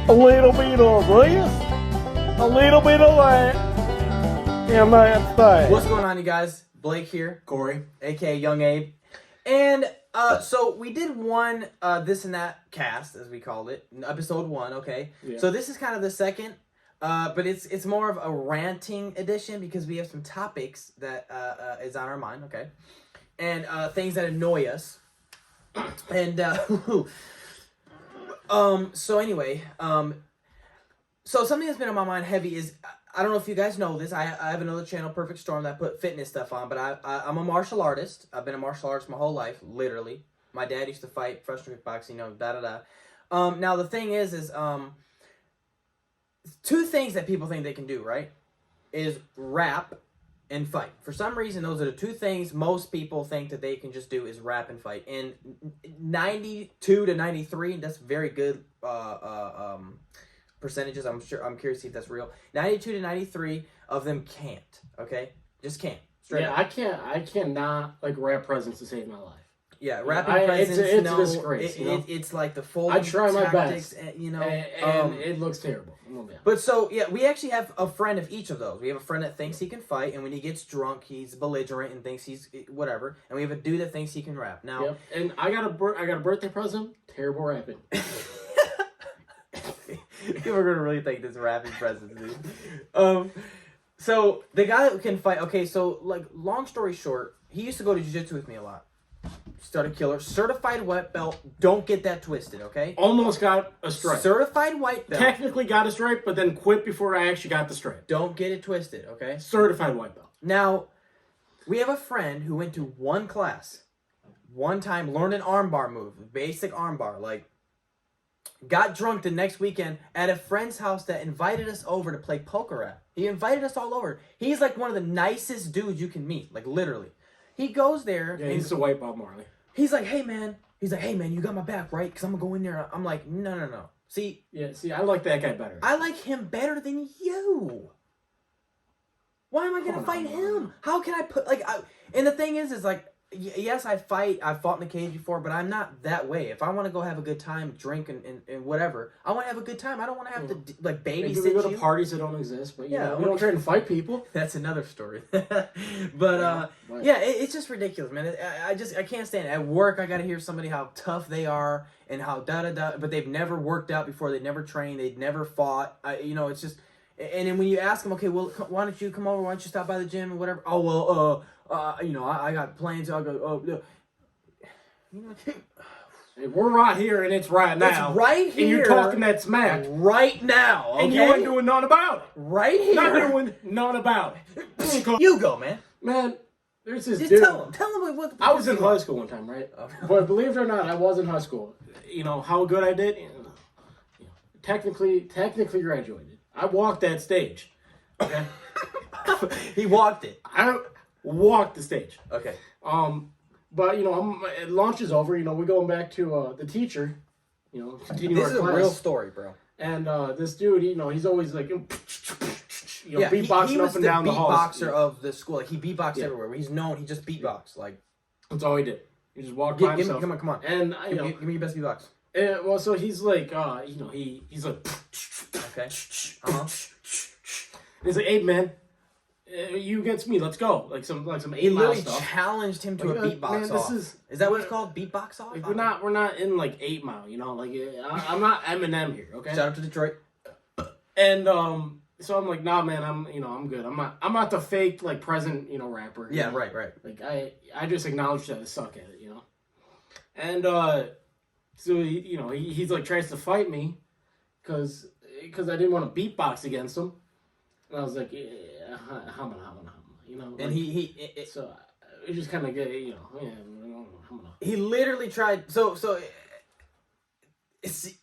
A little bit of this, a little bit of that, and that's that. What's going on, you guys? Blake here, Corey, aka Young Abe, and so we did one this and that cast, as we called it, episode 1. Okay, Yeah. So this is kind of the second, but it's more of a ranting edition because we have some topics that is on our mind. Okay, and things that annoy us, and so anyway, so something that's been on my mind heavy is, I don't know if you guys know this, I have another channel, Perfect Storm, that I put fitness stuff on, but I'm a martial artist. I've been a martial artist my whole life, literally. My dad used to fight professional kickboxing, Now the thing is two things that people think they can do, right? Is rap and fight. For some reason, those are the two things most people think that they can just do is rap and fight. And 92 to 93, that's very good percentages. I'm curious to see if that's real. 92 to 93 of them can't. Okay, just can't. Straight up. I cannot like rap presence to save my life. Yeah, rapping presence. It's a disgrace. It's like the full. I try my tactics, best, and it looks terrible. But so yeah, we actually have a friend of each of those. We have a friend that thinks he can fight, and when he gets drunk, he's belligerent and thinks he's whatever. And we have a dude that thinks he can rap. Now, yep. And I got a birthday present. Terrible rapping. People are gonna really think this rapping present, dude. So the guy that can fight. Okay, so like long story short, he used to go to jiu-jitsu with me a lot. Started killer, certified white belt. Don't get that twisted, okay? Almost got a stripe. Certified white belt. Technically got a stripe, but then quit before I actually got the stripe. Don't get it twisted, okay? Certified white belt. Now, we have a friend who went to one class, one time, learned an armbar move, basic armbar, like, got drunk the next weekend at a friend's house that invited us over to play poker at. He invited us all over. He's like one of the nicest dudes you can meet, like literally. He goes there. Yeah, he's a white Bob Marley. He's like, hey man, you got my back, right? Because I'm going to go in there. I'm like, no. See, I like that guy better. I like him better than you. Why am I going to fight him? How can I put, and the thing is like, yes, I fight. I've fought in the cage before, but I'm not that way. If I want to go have a good time, drink and whatever, I want to have a good time. I don't want to have to babysit you. We go to parties that don't exist, but we don't try to fight people. That's another story. But it's just ridiculous, man. I can't stand it. At work, I got to hear somebody how tough they are and how but they've never worked out before. They've never trained. They've never fought. It's just. And then when you ask them, okay, well, why don't you come over? Why don't you stop by the gym or whatever? Oh well, I got plans. I'll go. Hey, we're right here, and it's right now. It's right here. And you're talking that smack. Right now, okay? And you ain't doing none about it. Right here. Not doing none about it. You go, man. Man, there's this Just dude. Tell him what I was in high school one time, right? But believe it or not, I was in high school. You know how good I did? Technically graduated. I walked that stage. Okay? He walked it. I walked the stage. Okay. But lunch is over. We're going back to the teacher. Continue this our is class. a real story, bro. And this dude, he's always like, beatboxing he up and down the halls. He was the beatboxer of the school. Like he beatboxed everywhere. He's known. He just beatboxed. Like that's all he did. He just walked by himself. Come on. And give me your best beatbox. Well, so he's like, he's like, okay. He's like, hey man, you against me, let's go. Like some 8 He literally stuff. challenged him to a beatbox off. Is that what it's called? Beatbox off? Like, we're not in like 8 Mile, I'm not Eminem here, okay? Shout out to Detroit. And so I'm like, nah man, I'm good. I'm not the fake like present, rapper. Yeah, right. Like I just acknowledge that I suck at it, And so he's like tries to fight me because I didn't want to beatbox against him. And I was like, yeah, hum. And so it just kind of get, He literally tried. So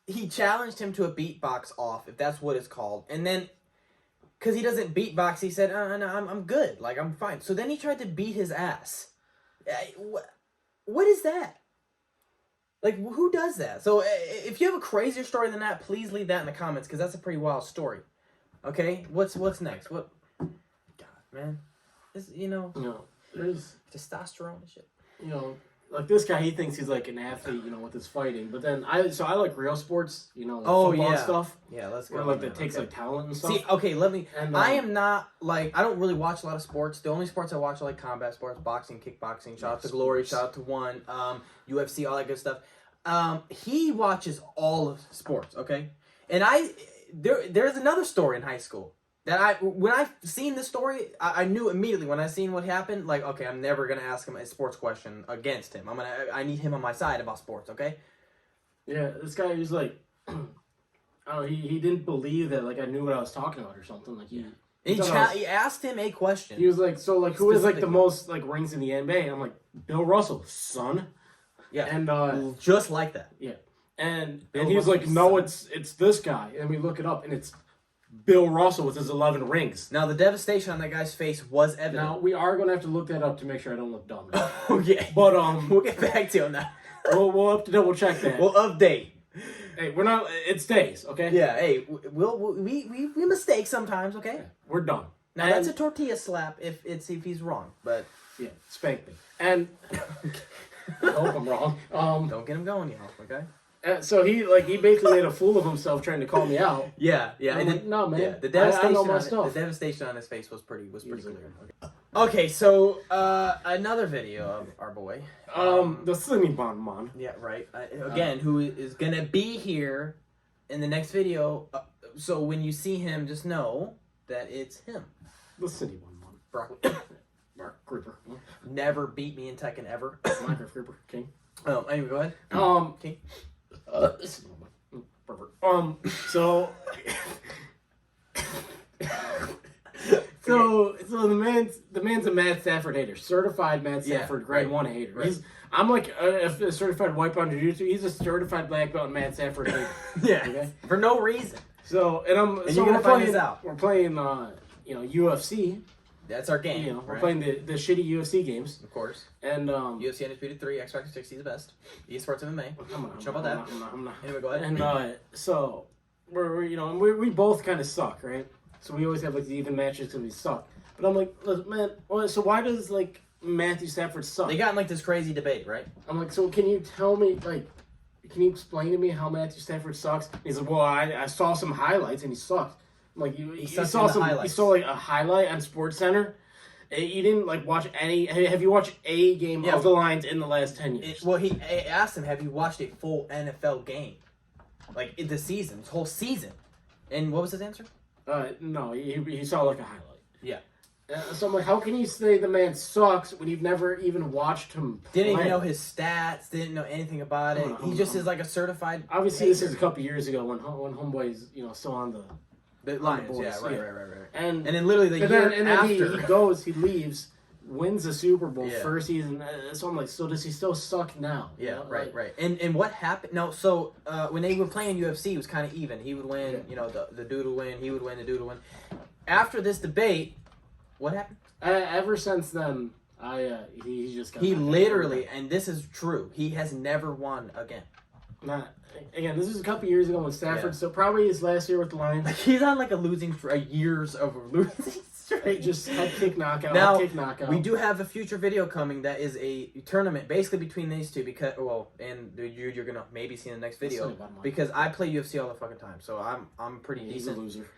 he challenged him to a beatbox off, if that's what it's called. And then, because he doesn't beatbox, he said, no, I'm good. Like, I'm fine. So then he tried to beat his ass. What is that? Like, who does that? So if you have a crazier story than that, please leave that in the comments, because that's a pretty wild story. Okay? What's next? God, man. This, there's testosterone and shit. like this guy, he thinks he's like an athlete, you know, with his fighting. But then I like real sports, you know, like football stuff. Yeah, let's go. Where like that takes like talent and stuff. See, okay, let me. And, I am not like I don't really watch a lot of sports. The only sports I watch are like combat sports, boxing, kickboxing. Shout out to Glory, shout out to One, UFC, all that good stuff. He watches all of sports, okay, and there's another story in high school. That when I seen this story, I knew immediately when I seen what happened. Like, okay, I'm never gonna ask him a sports question against him. I need him on my side about sports. Okay. Yeah, this guy was like, I don't know, he didn't believe that like I knew what I was talking about or something. Like he asked him a question. He was like, so like who is like the most like rings in the NBA? And I'm like, Bill Russell, son. Yeah. And just like that. Yeah. And he was like, no, it's this guy. And we look it up, and it's Bill Russell with his 11 rings. Now, the devastation on that guy's face was evident. Now, we are going to have to look that up to make sure I don't look dumb. Okay. But, we'll get back to you on that. We'll have to double check that. We'll update. Hey, we're not, it's days, okay? Yeah, hey, we mistake sometimes, okay? Yeah, we're done. Now, that's a tortilla slap if he's wrong, but... Yeah, spank me. And... I hope I'm wrong. Don't get him going, y'all, okay? So he basically made a fool of himself trying to call me out. Yeah. And like, no, man. Yeah, the devastation on his face was pretty clear. Okay, so another video of our boy, the Cinnabon man. Yeah, right. Again, who is gonna be here in the next video? So when you see him, just know that it's him. The Cinnabon man. Mark Creeper. Never beat me in Tekken ever. Minecraft Creeper King. Oh, anyway, go ahead. King. Perfect. So the man's a Matt Stafford hater, certified Matt Stafford, grade 1 hater. Right. I'm like a certified white belt in jiu-jitsu. He's a certified black belt in Matt Stafford hater. Yeah, okay? For no reason. So you're gonna find this out. We're playing UFC. That's our game. You know, we're playing the shitty UFC games, of course. And UFC Undisputed 3, X Factor 60 is the best. Esports MMA. Show about that. I'm not. Anyway, go ahead. And so we both kind of suck, right? So we always have like the even matches because we suck. But I'm like, man, so why does like Matthew Stafford suck? They got in like this crazy debate, right? I'm like, so can you tell me can you explain to me how Matthew Stafford sucks? And he's like, well, I saw some highlights and he sucked. I'm like, you saw like a highlight on SportsCenter. You didn't like watch any. Have you watched a game of the Lions in the last 10 years? I asked him, have you watched a full NFL game, like in the season, this whole season? And what was his answer? No, he saw like a highlight. Yeah. So I'm like, how can you say the man sucks when you've never even watched him play? Didn't even know his stats. Didn't know anything about it. He just is like a certified. Obviously, this is a couple years ago when Homeboy's still on the Lions. The yeah, right. And then literally the year after he leaves, wins the Super Bowl first season. So I'm like, so does he still suck now? Yeah, right. And what happened? No, so when they were playing UFC, it was kind of even. He would win. You know, the dude would win. He would win. The dude would win. After this debate, what happened? Ever since then, he just got. He literally, and this is true, he has never won again. Again, this was a couple years ago with Stafford, so probably his last year with the Lions. Like he's on like a years of losing streak. Just head kick knockout. Now, head kick knockout. We do have a future video coming that is a tournament basically between these two because you're gonna maybe see in the next video because I play UFC all the fucking time, so I'm pretty decent. He's a loser.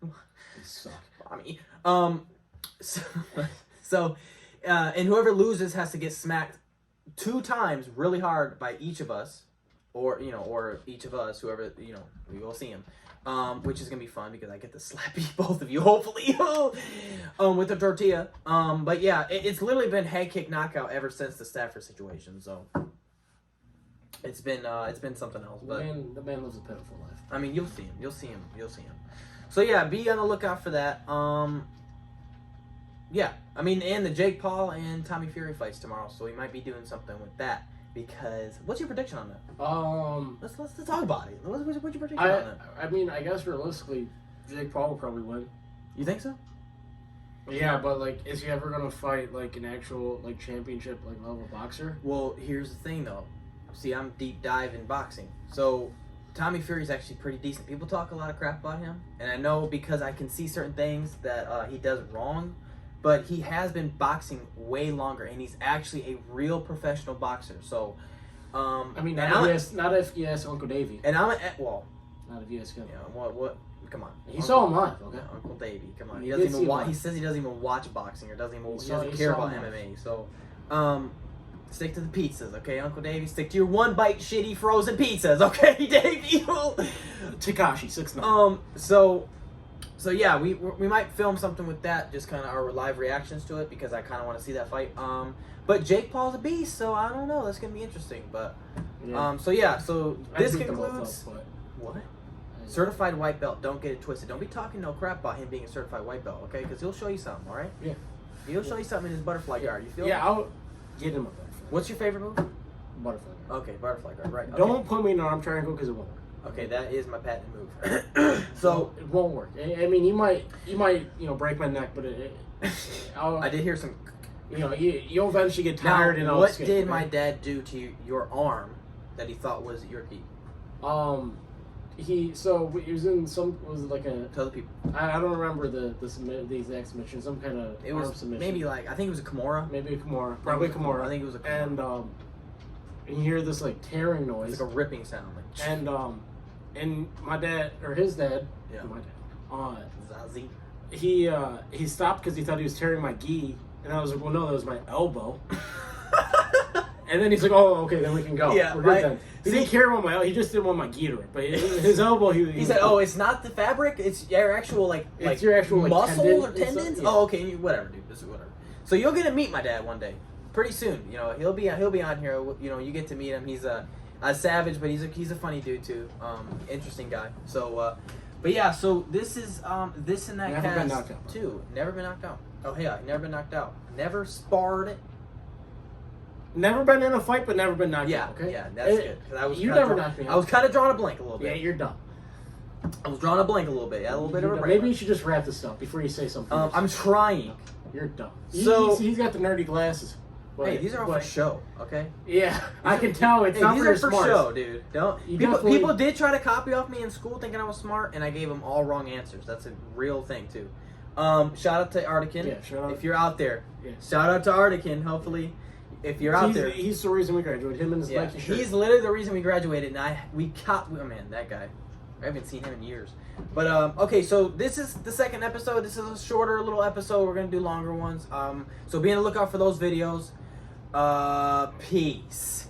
He sucks. I mean, so and whoever loses has to get smacked 2 times really hard by each of us. Or each of us, whoever, we will see him, which is gonna be fun because I get to slap both of you, hopefully, with the tortilla. But yeah, it's literally been head kick knockout ever since the Stafford situation. So it's been something else. But the man lives a pitiful life. I mean, you'll see him. So yeah, be on the lookout for that. Yeah, I mean, and the Jake Paul and Tommy Fury fights tomorrow, so we might be doing something with that. Because what's your prediction on that? Let's talk about it. What's your prediction on that? I mean, I guess realistically, Jake Paul will probably win. You think so? Yeah, but like, is he ever gonna fight like an actual like championship like level boxer? Well, here's the thing though. See, I'm deep dive in boxing, so Tommy Fury's actually pretty decent. People talk a lot of crap about him, and I know because I can see certain things that he does wrong. but he has been boxing way longer, and he's actually a real professional boxer. So, I mean, and not if you ask Uncle Davey. and I'm well, Not if you ask him. you know, what? Come on, He saw him live, okay? Yeah, Uncle Davey, come on. He He doesn't did even see watch. him He live. says he doesn't even watch boxing or doesn't He doesn't saw care about him live. MMA. So, stick to the pizzas, okay, Uncle Davey. Stick to your one bite shitty frozen pizzas, okay, Davey. Tekashi 6'9". So yeah, we might film something with that, just kind of our live reactions to it, because I kind of want to see that fight. But Jake Paul's a beast, so I don't know. That's gonna be interesting. But Yeah. so I this beat them both concludes up, but- what? Certified white belt. Don't get it twisted. Don't be talking no crap about him being a certified white belt, okay? Because he'll show you something, all right? Yeah. He'll show you something in his butterfly guard. You feel? Yeah, me? I'll get him a butterfly. What's your favorite move? Butterfly. Okay, butterfly guard. Right. Okay. Don't put me in an arm triangle because it won't work. Okay, that is my patent move. So it won't work. I mean, you might, break my neck, but I did hear some. you'll eventually get Now, tired and all. what did my dad do to your arm that he thought was your key? He was in was it like a. Tell the people. I don't remember the exact submission. Some kind of It arm was submission. maybe I think it was a Kimura. Maybe a Kimura. Probably a Kimura. I think it was a Kimura. And you hear this like tearing It's noise. like a ripping sound. Like, And my dad or his dad. Yeah. My dad. Zazie. He stopped because he thought he was tearing my gi, and I was like, well, no, that was my elbow. And then he's like, oh, okay, then we can go. Yeah, we're good right. then. He didn't care about my elbow. He just didn't want my gi to rip. But his elbow, He said, "Oh, it's not the fabric; it's your actual It's your actual, like, muscle tendon or and stuff, tendons." yeah. Oh, okay, whatever, dude. This is whatever. So you'll get to meet my dad one day, pretty soon. He'll be on here. You get to meet him. He's a savage, but he's a funny dude too. Interesting guy. So, but yeah. So this is this and that Never cast been knocked out. too. Never been knocked out. Oh yeah, never been knocked out. Never sparred. Never been in a fight, but never been knocked Yeah, out. Okay. yeah, that's good. 'Cause I was You kinda never draw- knocked me out. I was kind of drawing a blank a little bit. Yeah, you're done. I was drawing a blank a little bit. Yeah, a little bit of a break. Maybe you should just wrap this up before you say something. I'm trying. You're done. So- he's got the nerdy glasses. But, Hey, these are all for show, okay? Yeah, I can tell it's Hey, not these for are your for smarts. show, dude. Don't You people, definitely- people did try to copy off me in school thinking I was smart, and I gave them all wrong answers. That's a real thing too. Shout out to Artican. Yeah, shout out. If you're out there. Yeah. Shout out to Artican. Hopefully, if you're out there. He's the reason we graduated. Him and his Yeah, Nike shirt. he's literally the reason we graduated, and oh man, that guy. I haven't seen him in years. But okay, so this is the second episode. This is a shorter little episode. We're gonna do longer ones. So be on the lookout for those videos. Peace.